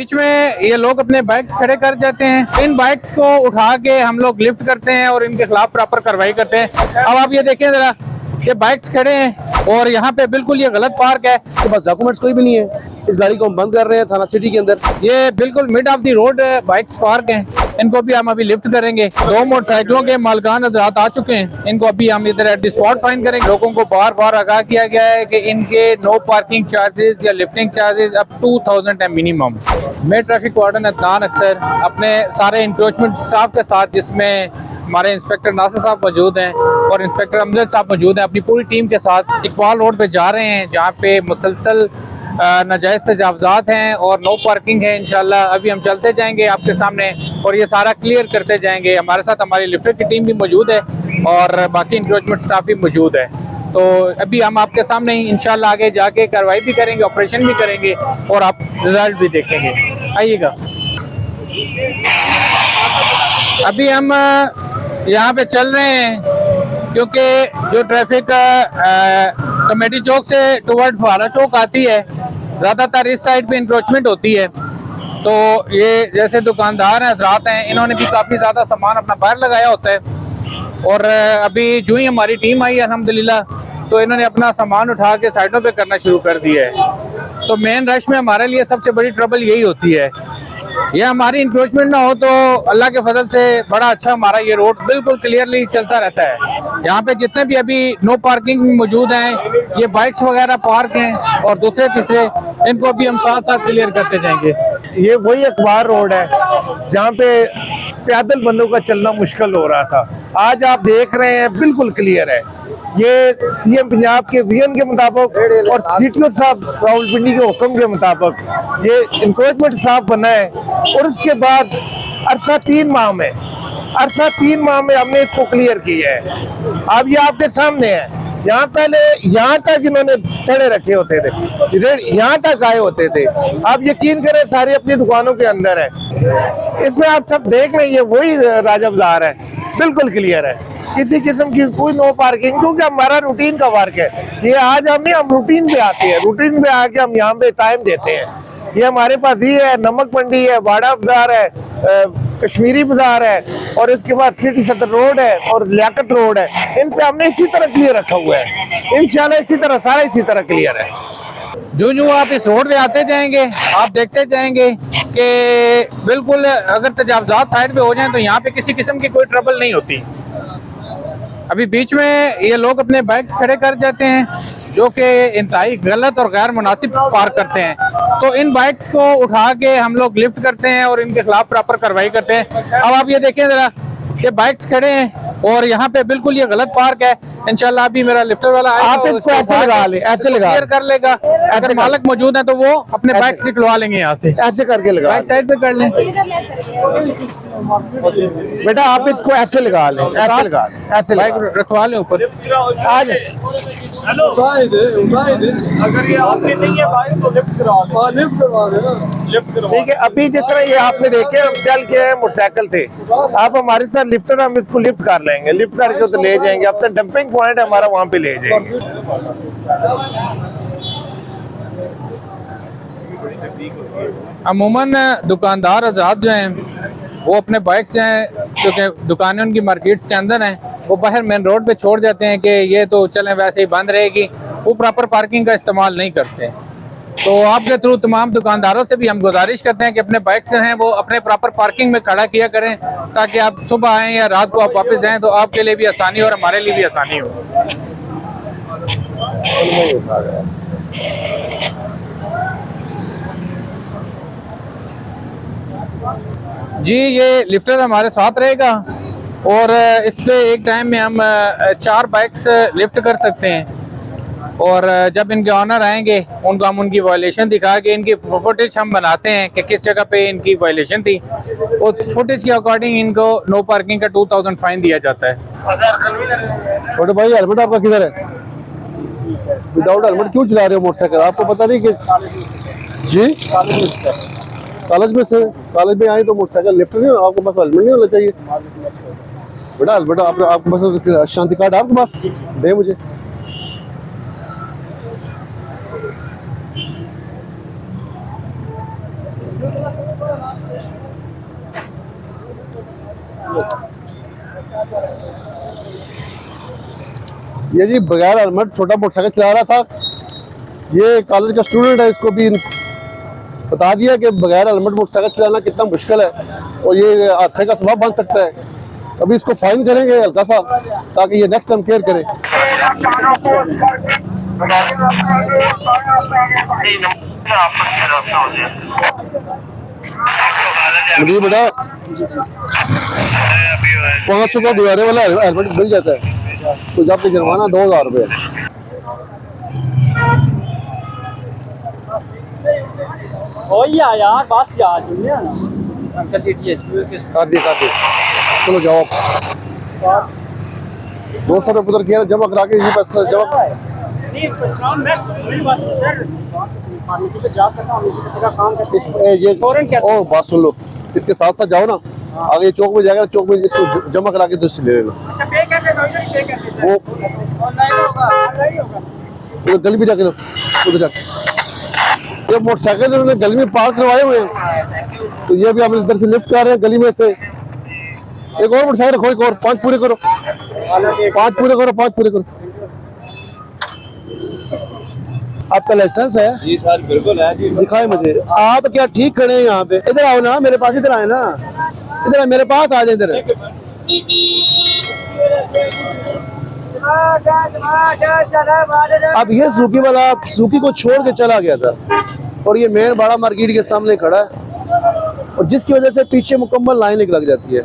बीच में ये लोग अपने बाइक्स खड़े कर जाते हैं। इन बाइक्स को उठा के हम लोग लिफ्ट करते हैं और इनके खिलाफ प्रॉपर कार्रवाई करते हैं। अब आप ये देखें जरा, ये बाइक्स खड़े हैं और यहाँ पे बिल्कुल ये गलत पार्क है। तो बस डॉक्यूमेंट्स कोई भी नहीं है, इस गाड़ी को हम बंद कर रहे हैं थाना सिटी के अंदर। ये बिल्कुल mid of the road bikes park हैं, इनको भी हम अभी लिफ्ट करेंगे। 2 मोटरसाइकिलों के मालिकान हजरात आ चुके हैं, इनको अभी हम इधर एट द स्पॉट फाइन करेंगे। लोगों को बार बार आगाह किया गया है कि इनके नो पार्किंग चार्जेस या लिफ्टिंग चार्जेस अब 2000 है मिनिमम। मैं ट्रैफिक वार्डन अदनान अक्सर अपने सारे इंक्रोचमेंट स्टाफ के साथ, जिसमें हमारे इंस्पेक्टर नासिर साहब मौजूद हैं और इंस्पेक्टर अमजद साहब मौजूद हैं, अपनी पूरी टीम के साथ इकबाल रोड पे जा रहे हैं, जहाँ पे मुसलसल नाजायज़ तजावज़ात हैं और नो पार्किंग है। इंशाल्लाह अभी हम चलते जाएंगे आपके सामने और ये सारा क्लियर करते जाएंगे। हमारे साथ हमारी लिफ्टर की टीम भी मौजूद है और बाकी इंक्रोचमेंट स्टाफ भी मौजूद है। तो अभी हम आपके सामने ही इंशाल्लाह आगे जाके कार्रवाई भी करेंगे, ऑपरेशन भी करेंगे और आप रिजल्ट भी देखेंगे। आइएगा। अभी हम यहाँ पे चल रहे हैं क्योंकि जो ट्रैफिक कमेटी चौक से टुवर्ड फुहारा चौक आती है, ज़्यादातर इस साइड पे इंक्रोचमेंट होती है। तो ये जैसे दुकानदार हैं, हजरात हैं, इन्होंने भी काफ़ी ज़्यादा सामान अपना बाहर लगाया होता है और अभी जो ही हमारी टीम आई अल्हम्दुलिल्लाह, तो इन्होंने अपना सामान उठा के साइडों पे करना शुरू कर दिया है। तो मेन रश में हमारे लिए सबसे बड़ी ट्रबल यही होती है। ये हमारी इंक्रोचमेंट ना हो तो अल्लाह के फजल से बड़ा अच्छा हमारा ये रोड बिल्कुल क्लियरली चलता रहता है। यहाँ पे जितने भी अभी नो पार्किंग मौजूद हैं, ये बाइक्स वगैरह पार्क हैं और दूसरे तीसरे, इनको भी हम साथ साथ क्लियर करते जाएंगे। ये वही अखबार रोड है जहाँ पे पैदल बंदों का चलना मुश्किल हो रहा था। आज आप देख रहे हैं बिल्कुल क्लियर है। ये सीएम पंजाब के विजन के मुताबिक और सीटीओ साहब रावलपिंडी के हुक्म के मुताबिक ये इंक्रोचमेंट साफ बना है और उसके बाद अरसा 3 माह में हमने इसको क्लियर किया है। अब ये आपके सामने है। यहाँ पहले यहाँ तक इन्होंने थड़े रखे होते थे, यहाँ तक आए होते थे। आप यकीन करें सारी अपनी दुकानों के अंदर है। इसमें आप सब देख लें, ये वही राजा बाजार है, बिल्कुल क्लियर है, किसी किस्म की कोई नो पार्किंग, क्योंकि हमारा रूटीन का वर्क है। ये आज हम रूटीन पे आते हैं, रूटीन पे आके हम यहाँ पे टाइम देते हैं। ये हमारे पास ही है, नमक मंडी है, वाड़ा बाजार है, कश्मीरी बाजार है और इसके बाद सिटी सदर रोड है और लियाकत रोड है। इन पे हमने इसी तरह क्लियर रखा हुआ है। इंशाल्लाह इसी तरह सारा इसी तरह क्लियर है। जो आप इस रोड पे आते जाएंगे, आप देखते जाएंगे कि बिल्कुल अगर तजावजात साइड पे हो जाएं तो यहाँ पे किसी किस्म की कोई ट्रबल नहीं होती। अभी बीच में ये लोग अपने बाइक्स खड़े कर जाते हैं, जो कि इंतहाई गलत और गैर मुनासिब पार्क करते हैं। तो इन बाइक्स को उठा के हम लोग लिफ्ट करते हैं और इनके खिलाफ प्रॉपर कार्रवाई करते हैं। अब आप ये देखें जरा, ये बाइक्स खड़े हैं और यहाँ पे बिल्कुल ये गलत पार्क है। इंशाल्लाह अभी मेरा लिफ्टर वाला आएगा, आप इसको ऐसे लगा ले, ऐसे लगा क्लियर कर लेगा। अगर मालिक मौजूद है तो वो अपने बाइक्स निकलवा लेंगे यहाँ से, ऐसे करके लगा, बाइक साइड पे कर लें। बेटा आप इसको ऐसे लगा लें, ऐसे लगा लें, ऐसे बाइक रखवा लें ऊपर। आ जाए। अगर ये आपकी नहीं है बाइक तो लिफ्ट करवा देना। ठीक है, अभी जिस तरह ये आपने देखे हम चल के मोटरसाइकिल थे, आप हमारे साथ लिफ्टर, हम इसको लिफ्ट कर लेंगे, लिफ्ट करके तो ले जाएंगे। अब तक डंपिंग पॉइंट है हमारा, वहाँ पे ले जाएंगे। अमूमन दुकानदार आज़ाद जो हैं वो अपने बाइक्स हैं, क्योंकि दुकानें उनकी मार्केट्स के अंदर हैं, वो बाहर मेन रोड पे छोड़ जाते हैं कि ये तो चलें वैसे ही बंद रहेगी। वो प्रॉपर पार्किंग का इस्तेमाल नहीं करते। तो आपके थ्रू तमाम दुकानदारों से भी हम गुजारिश करते हैं कि अपने बाइक्स जो हैं वो अपने प्रॉपर पार्किंग में खड़ा किया करें, ताकि आप सुबह आएँ या रात को आप वापस आएँ तो आपके लिए भी आसानी हो और हमारे लिए भी आसानी हो। जी, ये लिफ्टर हमारे साथ रहेगा और इस पे एक टाइम में हम 4 बाइक्स लिफ्ट कर सकते हैं। और जब इनके ऑनर आएंगे उनको हम उनकी वायलेशन दिखा के इनकी फुटेज हम बनाते हैं कि किस जगह पे इनकी वायलेशन थी। उस फुटेज के अकॉर्डिंग इनको नो पार्किंग का 2000 फाइन दिया जाता है। छोटे भाई हेलमेट आपका किधर है? विदाउट हेलमेट क्यों चला रहे हो मोटरसाइकिल? आपको पता नहीं कि जी कॉलेज में से कॉलेज में आए तो मोटरसाइकिल लिफ्ट नहीं हो, आपके पास हेलमेट नहीं होना चाहिए बेटा। हेलमेट आपके पास शांति कार्ड आपके पास दे मुझे। ये जी बगैर हेलमेट छोटा मोटरसाइकिल चला रहा था। ये कॉलेज का स्टूडेंट है, इसको भी बता दिया कि बगैर हेलमेट मोटरसाइकिल चलाना कितना मुश्किल है और ये हादसे का सबब बन सकता है। अभी इसको फाइन करेंगे हल्का सा, ताकि ये नेक्स्ट टाइम केयर करे। मुझे बेटा 500 का गुजारे वाला हेलमेट मिल जाता है, तो जब जुर्माना 2000 रुपये। यार बस यार कर दिए। चलो जाओ, 200 रुपये उधर किया जमा करा के, ये पैसा जमा। ये ओ बात सुन लो, इसके साथ साथ जाओ ना, आगे चौक में जाएगा, चौक में इसको जमा करा के दूसरी ले लेना। वो उधर गली में जाके उधर जाके ये मोटरसाइकिल उन्होंने गली में पार्क करवाए हुए हैं, तो ये भी हम इधर से लिफ्ट कर रहे हैं गली में से। एक और मोटरसाइकिल रखो, एक और 5 पूरे करो, 5 पूरे करो, 5 पूरे करो। आपका लाइसेंस है? जी सर बिल्कुल है जी। दिखाए मुझे। आप क्या ठीक खड़े हैं यहाँ पे? इधर आओ ना मेरे पास, इधर आए ना, इधर मेरे पास आ जाए इधर। अब ये सूकी वाला सूकी को छोड़ के चला गया था और ये मेन बड़ा मार्केट के सामने खड़ा है, और जिसकी वजह से पीछे मुकम्मल लाइन एक लग जाती है।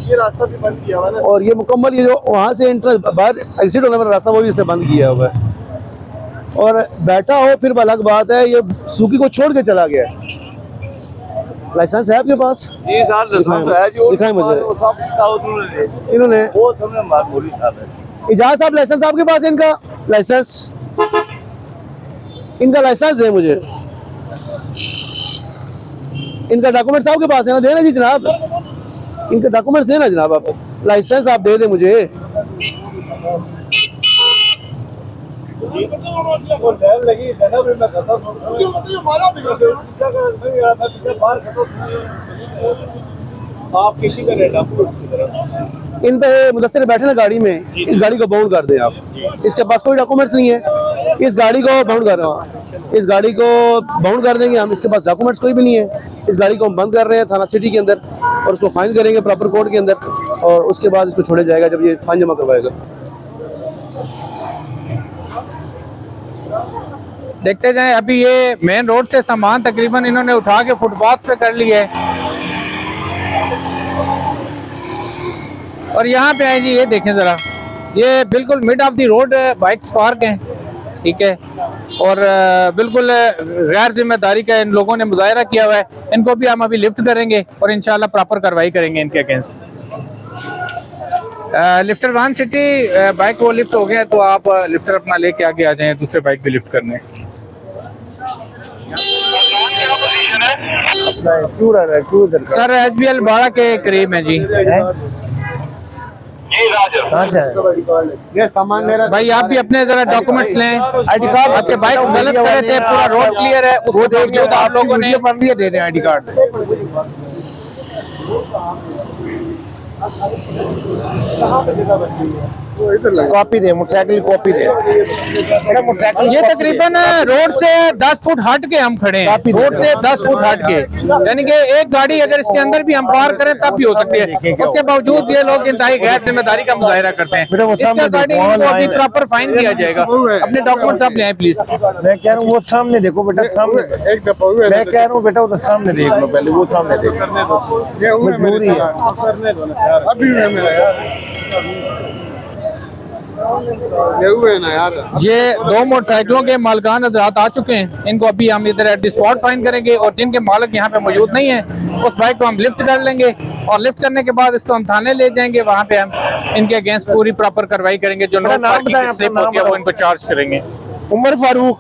ये रास्ता भी बंद किया हुआ है और ये मुकम्मल ये जो वहाँ से एंट्रेंस बाहर एग्जिट होने वाला रास्ता वो भी इसने बंद किया हुआ है। और बैठा हो फिर अलग बात है, ये सूकी को छोड़ के चला गया है। लाइसेंस है आपके पास? जी सर लाइसेंस है जो दिखाएं मुझे। इन्होंने इजाज़ साहब लाइसेंस आपके पास है? इनका लाइसेंस, इनका लाइसेंस दे मुझे, इनका डॉक्यूमेंट्स आपके पास है ना? देना जी जनाब, इनके डॉक्यूमेंट्स देना जनाब। आप लाइसेंस आप दे दे मुझे। आप किसी का रेट इन पे मुदस्सिर बैठे ना गाड़ी में, इस गाड़ी को बाउंड कर दें आप। इसके पास कोई डॉक्यूमेंट्स नहीं है, इस गाड़ी को बाउंड कर रहे हो, इस गाड़ी को बाउंड कर देंगे हम। इसके पास डॉक्यूमेंट्स कोई भी नहीं है, इस गाड़ी को हम बंद कर रहे हैं थाना सिटी के अंदर, और उसको फाइन करेंगे प्रॉपर कोर्ट के अंदर, और उसके बाद इसको छोड़ा जाएगा जब ये फाइन जमा करवाएगा। देखते जाएं। अभी ये मेन रोड से सामान तकरीबन इन्होंने उठा के फुटपाथ पे कर लिया है, और यहाँ पे है जी, ये देखें ज़रा, ये बिल्कुल mid of the road bikes park हैं, ठीक है, और बिल्कुल गैर जिम्मेदारी का इन लोगों ने मुजाहरा किया हुआ है। इनको भी हम अभी लिफ्ट करेंगे और इंशाल्लाह प्रॉपर कार्रवाई करेंगे इनके against. Lifter one city bike वो लिफ्ट हो गया, तो आप लिफ्टर अपना लेके आगे आ जाएं दूसरे बाइक भी लिफ्ट करने। सर HBL बाड़ा के करीब है जी। ये सामान मेरा भाई आप भी अपने जरा डॉक्यूमेंट्स लें, ID कार्ड, आपके बाइक्स गलत कर रहे थे, पूरा रोड क्लियर है, उसको बावजूद आप लोगों ने बन दिए दे दें ID कार्ड। कॉपी दे, मोटरसाइकिल कॉपी दे। ये तकरीबन रोड से 10 फुट हट के हम खड़े हैं, रोड से 10 फुट हट के, यानी कि एक गाड़ी अगर इसके अंदर भी हम पार करें तब भी हो सकती है। उसके बावजूद ये लोग इंतहाई गैर जिम्मेदारी का मुजाहरा करते हैं। इसका गाड़ी को अभी प्रॉपर फाइन किया जाएगा। अपने डॉक्यूमेंट आप ले आए प्लीज। मैं कह रहा हूँ वो सामने देखो बेटा, सामने एक दफा मैं कह रहा हूँ बेटा उधर सामने देख लो, पहले वो सामने देखो। अभी मेरा यार ये 2 मोटरसाइकिलों के मालिकान हजरात आ चुके हैं, इनको अभी हम इधर एट द स्पॉट फाइन करेंगे, और जिनके मालिक यहाँ पे मौजूद नहीं है उस बाइक को हम लिफ्ट कर लेंगे, और लिफ्ट करने के बाद इसको हम थाने ले जाएंगे, वहाँ पे हम इनके अगेंस्ट पूरी प्रॉपर कार्रवाई करेंगे। जो नो पार्किंग की स्लिप होती है वो इनको चार्ज करेंगे। उमर फारूक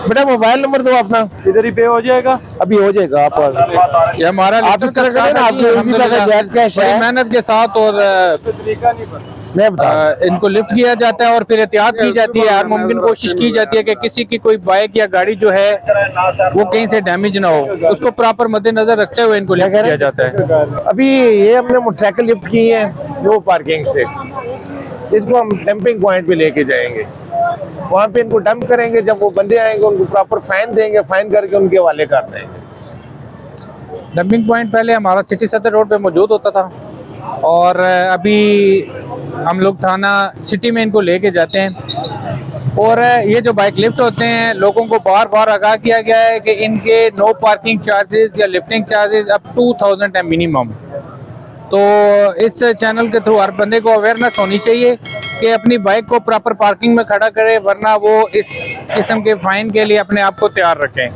बेटा मोबाइल नंबर दो अपना, इधर ही पे हो जाएगा, अभी हो जाएगा। आप ये हमारा आप इस तरह का आपके मेहनत के साथ और तरीका नहीं पता। मैं बता रहा हूं। इनको लिफ्ट किया जाता है और फिर एहतियात की जाती है, हर मुमकिन कोशिश की जाती है कि किसी की कोई बाइक या गाड़ी जो है वो कहीं से डैमेज ना हो, उसको प्रॉपर मद्देनजर रखते हुए इनको लिफ्ट किया जाता है। अभी ये हमने मोटरसाइकिल लिफ्ट की है नो पार्किंग से, इसको हम डंपिंग पॉइंट पे लेके जाएंगे, वहाँ पे इनको डंप करेंगे। जब वो बंदे आएंगे उनको प्रॉपर फाइन देंगे, फाइन करके उनके हवाले कर देंगे। डंपिंग पॉइंट पहले हमारा सिटी सदर रोड पे मौजूद होता था और अभी हम लोग थाना सिटी में इनको लेके जाते हैं। और ये जो बाइक लिफ्ट होते हैं, लोगों को बार बार आगाह किया गया है कि इनके नो पार्किंग चार्जेस या लिफ्टिंग चार्जेस अब 2000 है मिनिमम। तो इस चैनल के थ्रू हर बंदे को अवेयरनेस होनी चाहिए कि अपनी बाइक को प्रॉपर पार्किंग में खड़ा करे, वरना वो इस किस्म के फाइन के लिए अपने आप को तैयार रखें।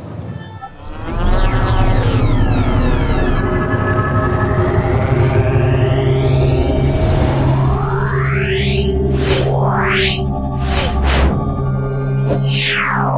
Yeah.